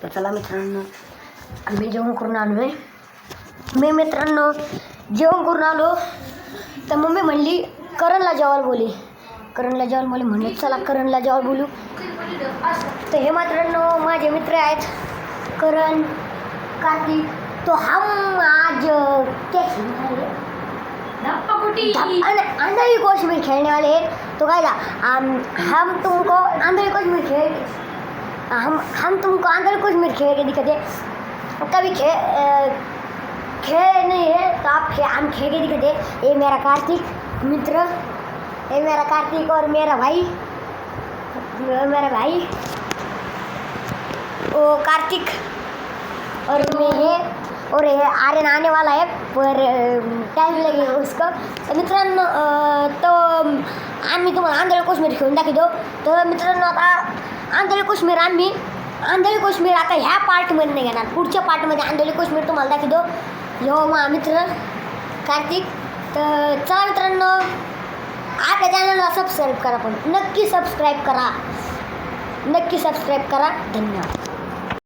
तर चला मित्रांनो, आम्ही जेवण करून आलो आहे. मित्रांनो जेवण करून आलो तर मम्मी म्हणली करणला जेवायला बोली म्हणले चला करणला जेवायला बोलू. तर हे मित्रांनो माझे मित्र आहेत करण, कार्तिक. तो हम आज क्या खेलने अंधेरी कोशिश खेलने वाले हैं. तो गाइस हम तुमको अंधेरी कोशिश खेल हम तुमको अंधेरी कोशिश खेल के दिखाते. कभी खेल नहीं है तो हम खेल के दिखाते. ये मेरा कार्तिक मित्र, ये मेरा कार्तिक और मेरा भाई वो कार्तिक और मैं है और ये आर्यन आने वाला है पर टाइम लगेगा उसको. मित्रांनो तो आम्ही तुम्हाला आंधळी कोशिंबीर खेळून दाखवतो. तर मित्रांनो आता आंधळी कोशिंबीर आता ह्या पार्टमध्ये नाही घेणार, पुढच्या पार्टमध्ये आंधळी कोशिंबीर तुम्हाला दाखवतो. ह्यो माझा मित्र कार्तिक. तर चला मित्रांनो आपल्या चॅनलला सबस्क्राईब करा, पण नक्की सबस्क्राईब करा. धन्यवाद.